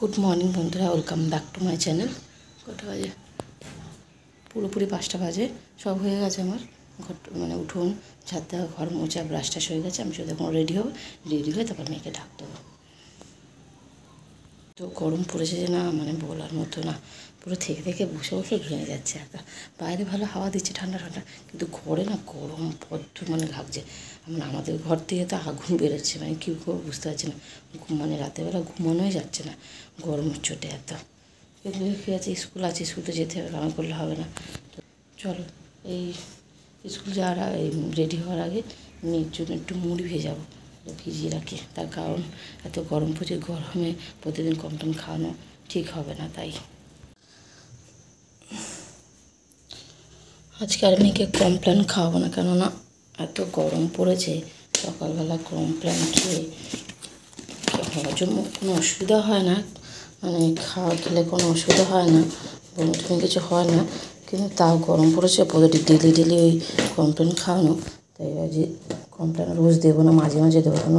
Good morning বন্ধুরা, welcome back to my channel. কটা বাজে? পুরোপুরি 5টা বাজে। সব হয়ে গেছে আমার, ঘর মানে উঠোন ঝাড় দেওয়া, ঘর মোছা, ব্রাশ টাশ হয়ে গেছে। আমি শুধু এখন রেডি হবো, রেডি হয়ে তারপর মেয়েকে ঢাক দেবো। তো গরম পড়েছে যে না, মানে বলার মতো না। পুরো থেকে থেকে বসে বসে ভেঙে যাচ্ছে। একটা বাইরে ভালো হাওয়া দিচ্ছে ঠান্ডা ঠান্ডা, কিন্তু ঘরে না গরম বদ্ধ মানে লাগছে। মানে আমাদের ঘর থেকে তো আগুন বেরোচ্ছে, মানে কী করবো বুঝতে পারছি না। মানে রাতেরবেলা ঘুমানোই যাচ্ছে না, গরমের চোটে এত। কিন্তু কী আছে, স্কুল আছে, স্কুল তো যেতে হবে, কামাই করলে হবে না। তো চলো, এই স্কুল যাওয়ার এই রেডি হওয়ার আগে মেয়ের জন্য একটু মুড়ি ভেজাবো, ভিজিয়ে রাখি। তার কারণ এত গরম পড়ছে, গরমে প্রতিদিন কমটম খাওয়ানো ঠিক হবে না। তাই আজকে আর মেয়েকে কমপ্লেন খাওয়াবো না, কেননা এত গরম পড়েছে। সকালবেলা কমপ্লেন খেয়ে হজম কোনো অসুবিধা হয় না, মানে খাওয়া খেলে কোনো অসুবিধা হয় না, বমি কিছু হয় না। কিন্তু তাও গরম পড়েছে, ডেলি ডেলি ওই কমপ্লেন খাওয়ানো। তাই যে কমপ্লেন রোজ দেবো না, মাঝে মাঝে দেবো। কেন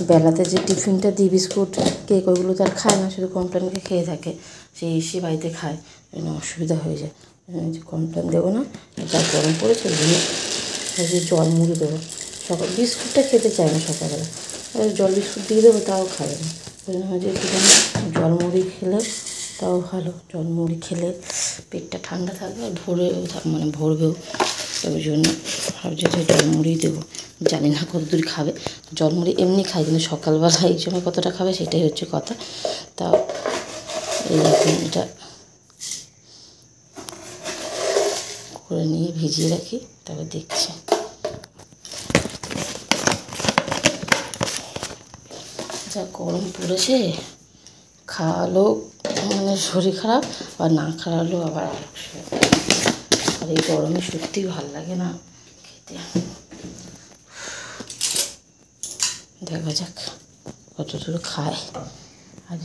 বেলাতে যে টিফিনটা দিই, বিস্কুট কেক, ওইগুলো তো আর খায় না, শুধু কমপ্লেনকে খেয়ে থাকে। সে এসে বাড়িতে খায়, অসুবিধা হয়ে যায়। যে কমপ্লেন দেবো না, যা গরম পড়েছে যে জল মুড়ি দেবো। সকাল বিস্কুটটা খেতে চায় না সকালবেলা, জল বিস্কুট দিয়ে দেবো, তাও খাবে না। ওই জন্য যে একটুখানি জল মুড়ি খেলে তাও ভালো। জল মুড়ি খেলে পেটটা ঠান্ডা থাকবে আর মানে ভরবেও। ওই জন্য ভাবছি যে জল মুড়ি দেবো। জানি না কত দূর খাবে। জল মুড়ি এমনি খাই, কিন্তু সকালবেলা এই সময় কতটা খাবে সেটাই হচ্ছে কথা। তাও এই রকম এটা করে নিয়ে ভিজিয়ে রাখি, তারপর দেখছি। যা গরম পড়েছে, খাওয়ালো মানে শরীর খারাপ, আর না খাওয়ালো আবার আর এই গরমে সত্যিই ভালো লাগে না খেতে। দেখা যাক কত দূর খায়। আর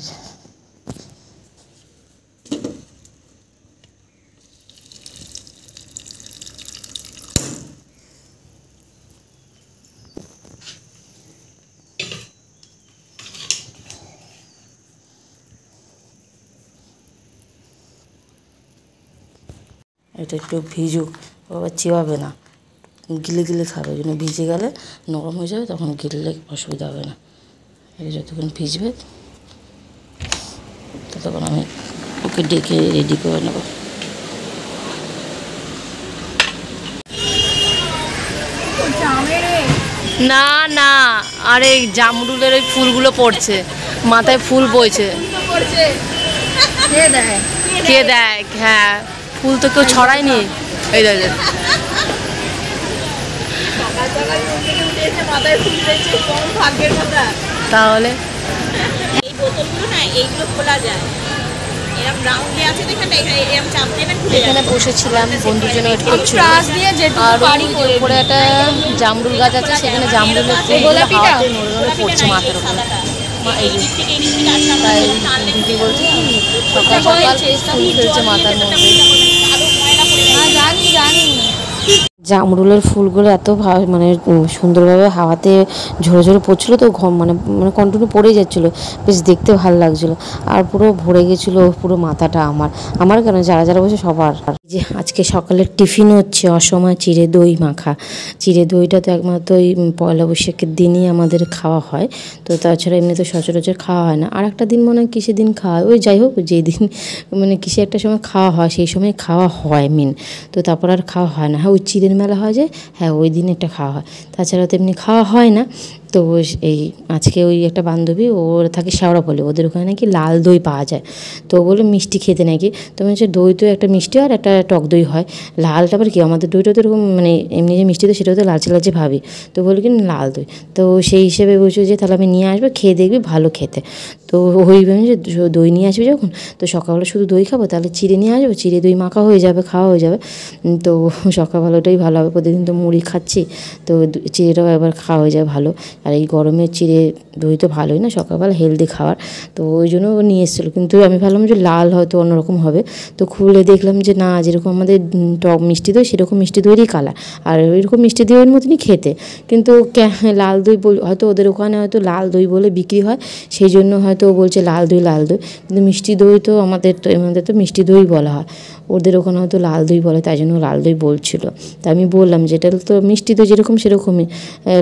এটা একটু ভিজুক, আবার চিবাবে না, গিলে গিলে খাবে। ওই জন্য ভিজে গেলে নরম হয়ে যাবে, তখন গিললে অসুবিধা হবে না। এই যতক্ষণ ভিজবে ততক্ষণ আমি ওকে ডেকে রেডি করে নেব। না না, আরে জামরুলের ওই ফুলগুলো পড়ছে, মাথায় ফুল বইছে। কে দেয়? হ্যাঁ, ফুল তো কেউ ছড়ায়নি। এই দেখ, তাহলে এই বোতলগুলো না, এইগুলো খোলা যায়, এরকম রাউন্ডে আছে দেখেন, এরকম চাপ দেবেন, এখানে বসেছিলাম, বন্ধুর জন্য ওয়েট করছিল। আর উপরে একটা জামরুল গাছ আছে, সেখানে জামরুলের ফুলগুলো হাওয়াতে নড়ে নড়ে পড়ছে মাথার উপরে। এই যে তাই দিদি বলছে সকাল সকাল ফুল ফেলছে মাথার মধ্যে। জানি জানি, জামরুলের ফুলগুলো এত মানে সুন্দরভাবে হাওয়াতে ঝরে ঝরে পড়ছিলো, তো মানে মানে কন্টিনিউ পড়ে যাচ্ছিলো, বেশ দেখতে ভালো লাগছিলো। আর পুরো ভরে গেছিলো পুরো মাথাটা আমার কেন, যারা যারা বসে সবার। যে আজকে সকালের টিফিন হচ্ছে অসময় চিড়ে দই মাখা। চিড়ে দইটা তো একমাত্র ওই পয়লা বৈশাখের দিনই আমাদের খাওয়া হয়, তো তাছাড়া এমনি তো সচরাচর খাওয়া হয় না। আর একটা দিন মনে হয় কিসের দিন খাওয়া হয়, ওই যাই হোক যেই দিন মানে কিসে একটা সময় খাওয়া হয়, সেই সময় খাওয়া হয় মেন। তো তারপর আর খাওয়া হয় না। হ্যাঁ, ওই চিড়ের মেলা হয় যে, হ্যাঁ ওই দিন একটা খাওয়া হয়, তাছাড়া তো এমনি খাওয়া হয় না। তো এই আজকে ওই একটা বান্ধবী, ওর থাকে শেওড়াফুলি, ওদের ওখানে নাকি লাল দই পাওয়া যায়। তো বলে মিষ্টি খেতে নাকি, তো হচ্ছে দই তো একটা মিষ্টি আর একটা টক দই হয়। লালটা আবার কি, আমাদের দইটা তো এরকম মানে এমনি যে মিষ্টি, তো সেটাও তো লালচে লালচে ভাবি। তো বলি কি লাল দই, তো সেই হিসেবে বলছো যে তাহলে আমি নিয়ে আসবো, খেয়ে দেখবি ভালো খেতে। তো ওই যে দই নিয়ে আসবি যখন, তো সকালবেলা শুধু দই খাবো, তাহলে চিড়ে নিয়ে আসবো, চিড়ে দই মাখা হয়ে যাবে, খাওয়া হয়ে যাবে। তো সকালবেলাটাই ভালো হবে, প্রতিদিন তো মুড়ি খাচ্ছি, তো চিড়েটাও একবার খাওয়া হয়ে যায় ভালো। আর এই গরমে চিড়ে দই তো ভালোই না, সকালবেলা হেলদি খাবার, তো ওই জন্য ও নিয়ে এসেছিলো। কিন্তু আমি ভাবলাম যে লাল হয়তো অন্যরকম হবে, তো খুলে দেখলাম যে না, যেরকম আমাদের টক মিষ্টি দই সেরকম মিষ্টি দইয়েরই কালার, আর ওইরকম মিষ্টি দইয়ের মতনই খেতে। কিন্তু লাল দই হয়তো ওদের ওখানে হয়তো লাল দই বলে বিক্রি হয়, সেই জন্য হয়তো ও বলছে লাল দই লাল দই, কিন্তু মিষ্টি দই তো আমাদের তো মিষ্টি দই বলা হয়, ওদের ওখানে হয়তো লাল দই বলে, তাই জন্য লাল দই বলছিল। তা আমি বললাম যে এটা তো মিষ্টি দই যেরকম সেরকমই,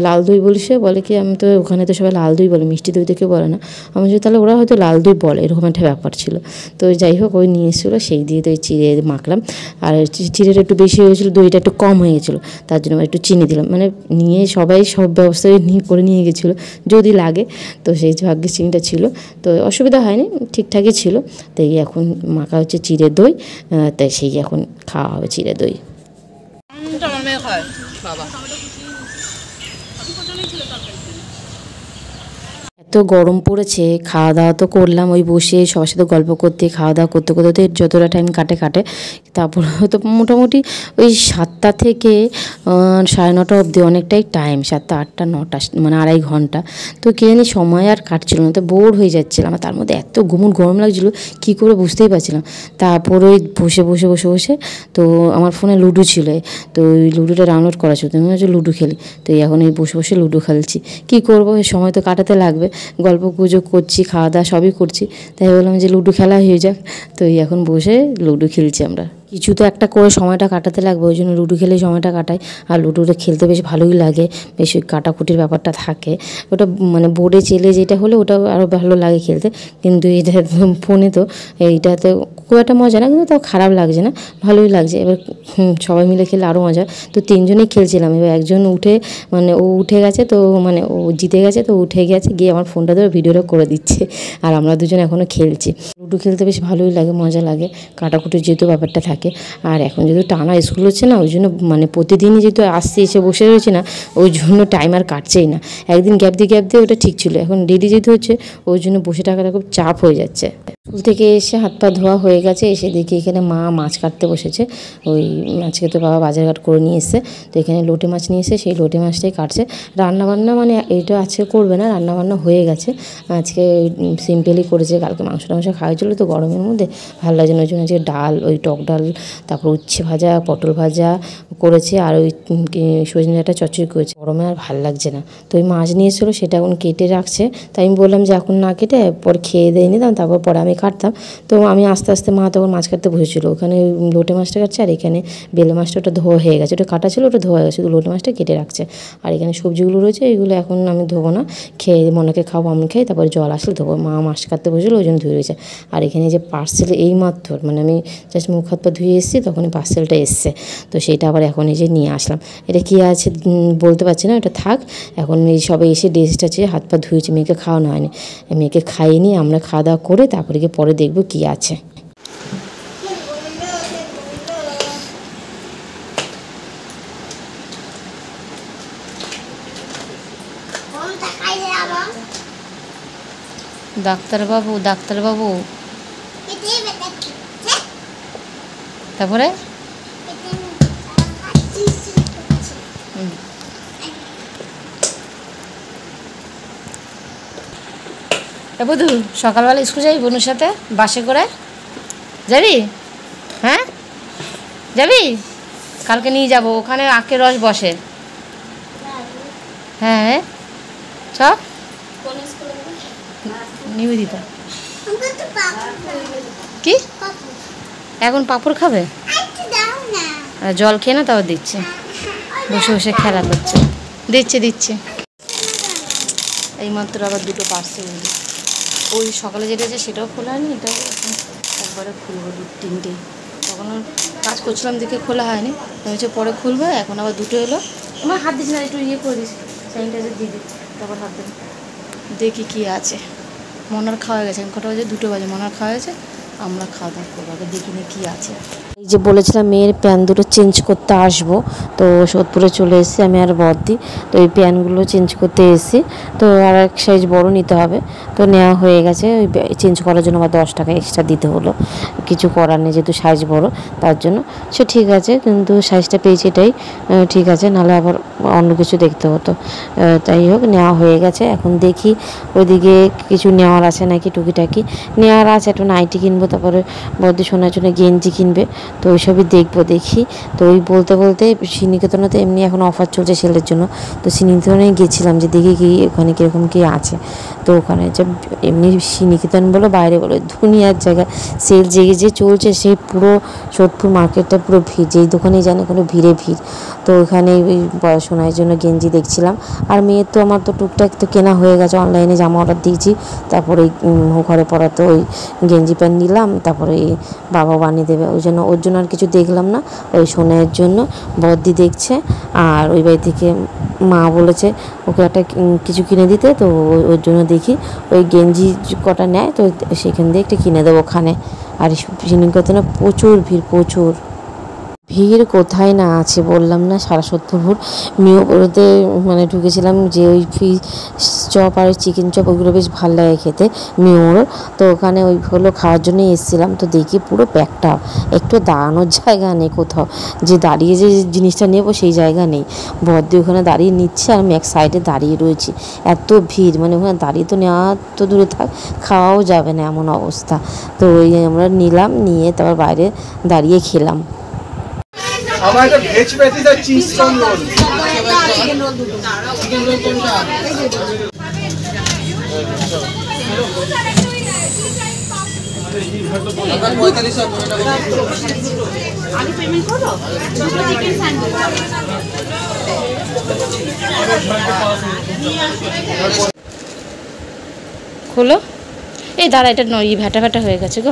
লাল দই বলিস, বলে কি আমি তো ওখানে তো সবাই লাল দই বলে, মিষ্টি দই তো কেউ বলে না। আমি যে তাহলে ওরা হয়তো লাল দই বলে, এরকম একটা ব্যাপার ছিল। তো যাই হোক, ওই নিয়ে এসেছিলো, সেই দিয়ে তো চিড়ে মাখলাম। আর চিড়েটা একটু বেশি হয়েছিলো, দইটা একটু কম হয়ে গেছিলো, তার জন্য একটু চিনি দিলাম, মানে নিয়ে সবাই সব ব্যবস্থা করে নিয়ে গেছিলো যদি লাগে, তো সেই ভাগ্যে চিনিটা ছিল, তো অসুবিধা হয়নি, ঠিকঠাকই ছিল। তাই এখন মাখা হচ্ছে চিড়ে দই, তাই সেই এখন খাওয়া হবে চিড়ে দই। বাবা এত গরম পড়েছে, খাওয়া দাওয়া তো করলাম ওই বসে সবার সাথে গল্প করতে, খাওয়া দাওয়া করতে করতে যতটা টাইম কাটে, তারপর হয়তো মোটামুটি ওই 7টা থেকে 9:30 অবধি অনেকটাই টাইম, 7টা 8টা 9টা, মানে 2.5 ঘন্টা। তো কে জানি সময় আর কাটছিল না, তো বোর হয়ে যাচ্ছিলাম, তার মধ্যে এত গরম লাগছিলো, কী করে বুঝতেই পারছিলাম। তারপর ওই বসে তো আমার ফোনে লুডো ছিল, তো ওই লুডোটা ডাউনলোড করা ছিল, তুমি হচ্ছে লুডো খেলি, তো এখন এই বসে লুডো খেলছি। কী করবো, এই সময় তো কাটাতে লাগবে, গল্প গুজব করছি, খাওয়া দাওয়া সবই করছি, তাই বললাম যে লুডো খেলা হয়ে যাক। তো এখন বসে লুডো খেলছি আমরা, কিছু তো একটা করে সময়টা কাটাতে লাগবে, ওই জন্য লুডো খেলেই সময়টা কাটাই। আর লুডোটা খেলতে বেশ ভালোই লাগে, বেশ ওই কাটাকুটির ব্যাপারটা থাকে, ওটা মানে বোর্ডে চেলে যেটা হলে ওটা আরও ভালো লাগে খেলতে, কিন্তু এটা ফোনে তো এইটাতে খুব একটা মজা না, কিন্তু তাও খারাপ লাগছে না, ভালোই লাগছে। এবার সবাই মিলে খেলে আরও মজা। তো 3জনেই খেলছিলাম, এবার একজন মানে ও উঠে গেছে, তো মানে ও জিতে গেছে, তো উঠে গেছে, গিয়ে আমার ফোনটা ধরে ভিডিওটা করে দিচ্ছে, আর আমরা দুজন এখনও খেলছি। লুডো খেলতে বেশ ভালোই লাগে, মজা লাগে, কাটাকুটির যেহেতু ব্যাপারটা থাকে। আর এখন যেহেতু টানা স্কুল হচ্ছে না, ওই জন্য মানে প্রতিদিনই যেহেতু আসছি, এসে বসে রয়েছে না, ওই জন্য টাইম আর কাটছেই না। একদিন গ্যাপ দিয়ে ওটা ঠিক ছিল, এখন ডেলি যেহেতু হচ্ছে, ওই জন্য বসে থাকাটা খুব চাপ হয়ে যাচ্ছে। স্কুল থেকে এসে হাত পা ধোয়া হয়ে গেছে, এসে দেখি এখানে মা মাছ কাটতে বসেছে। ওই আজকে তো বাবা বাজারঘাট করে নিয়ে এসছে, তো এখানে লোটে মাছ নিয়ে এসে সেই লোটে মাছটাই কাটছে। রান্নাবান্না মানে এটা আজকে করবে না, রান্নাবান্না হয়ে গেছে, আজকে সিম্পলই করেছে, কালকে মাংস খাওয়াইছিল, তো গরমের মধ্যে ভালো লাগছে না, ওই জন্য আজকে ডাল, ওই টক ডাল, তারপর উচ্ছে ভাজা, পটল ভাজা করেছে, আর ওই সজনে ডাঁটা চচ্চড়ি করেছে। গরমে আর ভালো লাগছে না, তো ওই মাছ নিয়ে এসেছিলো, সেটা এখন কেটে রাখছে। তাই আমি বললাম যে এখন না কেটে পরে খেয়ে দিয়ে নিতাম, তারপর পরে আমি কাটতাম। তো আমি আস্তে আস্তে, মা তখন মাছ কাটতে বসেছিল, ওখানে লোটে মাছটা কাটছে, আর এখানে বেলে মাছটা ওটা ধোয়া হয়ে গেছে, ওটা কাটা ছিল, ওটা ধোয়া হয়ে গেছে, শুধু লোটে মাছটা কেটে রাখছে। আর এখানে সবজিগুলো রয়েছে, এইগুলো এখন আমি ধোবো না, খেয়ে মনেকে খাবো, আমি খাই, তারপরে জল আসলে ধোবো। মা মাছ কাটতে বসেছিল, ওই জন্য ধুয়ে রয়েছে। আর এখানে যে পার্সেল এই মাত্র, মানে আমি জাস্ট মুখ হাত পা ধুয়ে এসেছি, তখনই পার্সেলটা এসছে, তো সেইটা আবার এখন এই যে নিয়ে আসলাম। এটা কী আছে বলতে পারছি না, এটা থাক। এখন এই সবাই এসে ড্রেসটা চেয়ে হাত পা ধুয়েছি, মেয়েকে খাওয়ানো হয়নি, মেয়েকে খাইয়ে নিয়ে আমরা খাওয়া দাওয়া করে তারপরে গিয়ে পরে দেখবো কী আছে। ডাক্তারবাবু তারপরে বুধু সকালবেলা স্কুল যাবি বোনের সাথে, বাসে করে যাবি? হ্যাঁ যাবি? কালকে নিয়ে যাবো, ওখানে আখের রস বসে। হ্যাঁ চ নিবেদিতা কি এখন পাঁপড় খাবে? জল খেয়ে না, তাও দিচ্ছে, বসে বসে খেলা করছে, দিচ্ছে। এইমাত্র আবার দুটো পার্সেল, ওই সকালে যেটা আছে সেটাও খোলা হয়নি, এটাও একবারে খুলবো, 2-3টে, তখন কাজ করছিলাম দেখে খোলা হয়নি, হচ্ছে পরে খুলবো। এখন আবার দুটো এলো, আমার হাত দিস না, একটু ইয়ে করে দিস, স্যানিটাইজার দিয়ে দিই, তারপর হাত দেন। দেখি কী আছে। মনার খাওয়া গেছে, এখন কটা বাজে? 2টো বাজে, মনার খাওয়া গেছে, আমরা খাওয়া দাওয়া করবো, আগে দেখি না কী আছে। এই এই যে বলেছিলাম মেয়ের প্যান্ট দুটো চেঞ্জ করতে আসবো, তো সোদপুরে চলে এসেছি আমি আর বর্দি। তো এই প্যান্টগুলো চেঞ্জ করতে এসেছি, তো আর এক সাইজ বড় নিতে হবে, তো নেওয়া হয়ে গেছে। ওই চেঞ্জ করার জন্য আবার 10 টাকা এক্সট্রা দিতে হলো, কিছু করার নেই যেহেতু সাইজ বড় তার জন্য। সে ঠিক আছে, কিন্তু সাইজটা পেয়েছি এটাই ঠিক আছে, নাহলে আবার অন্য কিছু দেখতে হতো। তাই হোক, নেওয়া হয়ে গেছে। এখন দেখি ওইদিকে কিছু নেওয়ার আছে নাকি, টুকিটাকি নেওয়ার আছে। একটু নাইটি কিনবো, তারপরে বর্দি শোনার জন্য গেঞ্জি কিনবে, তো ওইসবই দেখবো। দেখি তো ওই বলতে বলতে শ্রীনিকেতনে তো এমনি এখন অফার চলছে সেলের জন্য, তো শ্রীনিকেতনে গেছিলাম যে দেখি কি ওখানে কীরকম কী আছে। তো ওখানে যে এমনি শ্রীনিকেতন বলো বাইরে বলো দুনিয়ার জায়গা সেল জেগে যে চলছে, সেই পুরো সোদপুর মার্কেটটা পুরো ভিড়, যেই দোকানেই জানে কোনো ভিড়ে ভিড়। তো ওখানে ওই পড়াশোনার জন্য গেঞ্জি দেখছিলাম। আর মেয়ের তো আমার তো টুকটাক তো কেনা হয়ে গেছে, অনলাইনে জামা অর্ডার দিয়েছি। তারপরে ঘরে পরা তো ওই গেঞ্জি প্যান্ট নিলাম, তারপরে বাবা বানিয়ে দেবে, ওই জন্য ওর জন্য আর কিছু দেখলাম না। ওই সোনার জন্য বর্দি দেখছে, আর ওই বাড়ি থেকে মা বলেছে ওকে একটা কিছু কিনে দিতে, তো ওর জন্য দেখি ওই গেঞ্জি কটা নেয়, তো সেখান দিয়ে একটা কিনে দেবো ওখানে। আর শ্রীনিকেতনে প্রচুর ভিড়, প্রচুর ভিড় কোথায় না আছে, বললাম না সারা সোদপুর। মিওতে মানে ঢুকেছিলাম যে ওই ফিশ চপ আর চিকেন চপ ওইগুলো বেশ ভালো লাগে খেতে মিওর। তো ওখানে ওই হলো খাওয়ার জন্যই এসেছিলাম, তো দেখি পুরো প্যাকটা, একটু দাঁড়ানোর জায়গা নেই কোথাও, যে দাঁড়িয়ে যে জিনিসটা নেবো সেই জায়গা নেই। বর্দি ওখানে দাঁড়িয়ে নিচ্ছে আর আমি এক সাইডে দাঁড়িয়ে রয়েছি, এত ভিড় মানে ওখানে দাঁড়িয়ে তো নেওয়া তো দূরে থাক, খাওয়াও যাবে না এমন অবস্থা। তো ওই আমরা নিলাম, নিয়ে তারপর বাইরে দাঁড়িয়ে খেলাম। আমার একটা ভেজ প্যাটিস আর চিজ কর্ন রোল। আগে পেমেন্ট করো, দুটো চিকেন স্যান্ডউইচ। খোলো। এই দাঁড়া, এটা নয় ভ্যাটা ভ্যাটা হয়ে গেছে গো।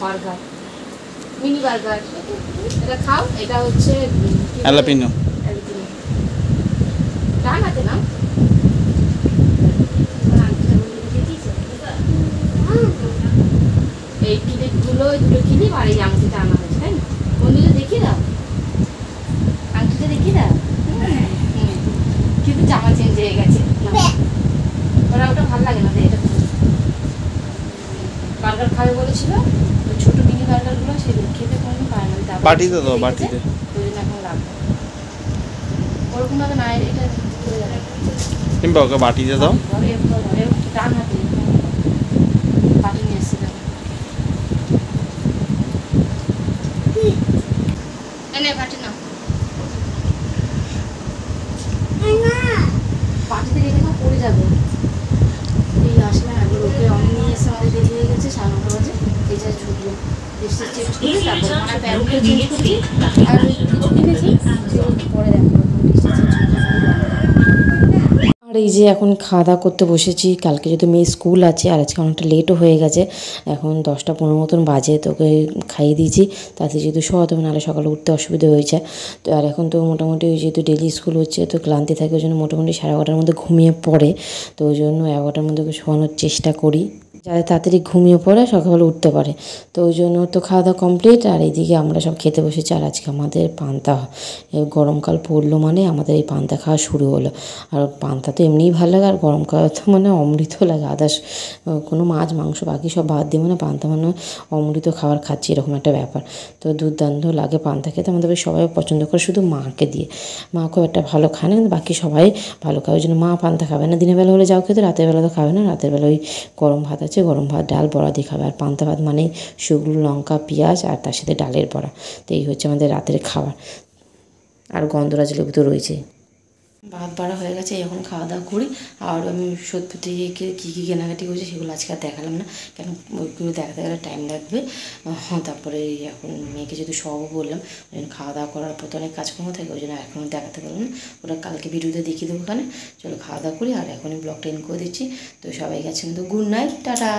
বার্গার, মিনি বার্গার, এটা খাও। এটা হচ্ছে হ্যালাপিনো। ডান হাতে না, এই ক্লিপগুলো দুটো ক্লিপ আর এই আংটিটা আনা হয়েছে, তাই না? বন্ধুকে দেখিয়ে দাও, আংটিটা দেখিয়ে দাও। কিন্তু জামা চেঞ্জ হয়ে গেছে, ওরা ওটা ভালো লাগে না। এটা বার্গার খাবে বলেছিল, ওই ছোট মিনি বার্গারগুলো সেগুলো খেতে কোনো পারে না। বাটিতে দাও, বাটিতে। ওই জন্য এখন লাগবে ওরকমভাবে না, এটা কিংবা ওকে বাটিতে দাও। ঘরে ঘরে ডান হাতে বাটি নিয়ে এসেছিলাম। এনে বাটি নাও, বাটিতে রেখে না পড়ে যাবে। এই আসলে আগে ওকে অনেক নিয়ে এসে আমাদের দেরি হয়ে গেছে, 9:30 বাজে। এই যে ছুটলো এসে চেঞ্জ করে তারপরে আমার প্যান্টটা চেঞ্জ করছি আর কিছু কিনেছি পরে দেখো। আর এই যে এখন খাওয়া দাওয়া করতে বসেছি, কালকে যেহেতু মেয়ে স্কুল আছে আর আজকে অনেকটা লেটও হয়ে গেছে, এখন 10টা 15 মতন বাজে। তো ওকে খাইয়ে দিয়েছি, তাতে যেহেতু শোয়াতে হবে, নাহলে সকালে উঠতে অসুবিধা হয়েছে। তো আর এখন তো মোটামুটি ওই যেহেতু ডেলি স্কুল হচ্ছে তো ক্লান্তি থাকে, ওই জন্য মোটামুটি 11:30টার মধ্যে ঘুমিয়ে পড়ে। তো ওই জন্য 11টার মধ্যে ওকে শোয়ানোর চেষ্টা করি, যাতে তাড়াতাড়ি ঘুমিয়ে পড়ে সকালবেলা উঠতে পারে। তো ওই জন্য তো খাওয়া দাওয়া কমপ্লিট, আর এইদিকে আমরা সব খেতে বসেছি। আর আজকে আমাদের পান্তা, গরমকাল পড়লো মানে আমাদের এই পান্তা খাওয়া শুরু হলো। আর পান্তা তো এমনিই ভালো লাগে, আর গরমকাল তো মানে অমৃত লাগে। আদার্স কোনো মাছ মাংস বাকি সব বাদ দিয়ে মানে পান্তা মানে অমৃত খাবার খাচ্ছি, এরকম একটা ব্যাপার। তো দুর্দান্ত লাগে পান্তা খেতে, আমাদের সবাই পছন্দ করে, শুধু মাকে দিয়ে। মা খুব একটা ভালো খায় না, কিন্তু বাকি সবাই ভালো খায়। ওই জন্য মা পান্তা খাবে না, দিনের বেলা হলে যাও খেতে, রাতের বেলা তো খাবে না। রাতের বেলা ওই গরম ভাত আছে, গরম ভাত ডাল বড়া দিয়ে খাবে। আর পান্তা ভাত মানে শুকনো লঙ্কা পেঁয়াজ আর তার সাথে ডালের বড়া। তো এই হচ্ছে আমাদের রাতের খাবার। আর গন্ধরাজ লেবু তো রয়েছে। ভাত বাড়া হয়ে গেছে, এখন খাওয়া দাওয়া করি। আর আমি সোদপুর থেকে কী কী কেনাকাটি করছি সেগুলো আজকে আর দেখালাম না, কেন ওইগুলো দেখাতে গেলে টাইম লাগবে। তারপরে এখন মেয়েকে যেহেতু সবও বললাম, ওই জন্য খাওয়া দাওয়া করার পর তো অনেক কাজকর্ম থাকে, ওই জন্য এখনও দেখাতে পারলাম না। ওরা কালকে ভিডিওতে দেখিয়ে দেবো ওখানে। চলো খাওয়া দাওয়া করি, আর এখনই ব্লগটা এন্ড করে দিচ্ছি। তো সবাই গেছে কিন্তু গুড নাইট, টাটা।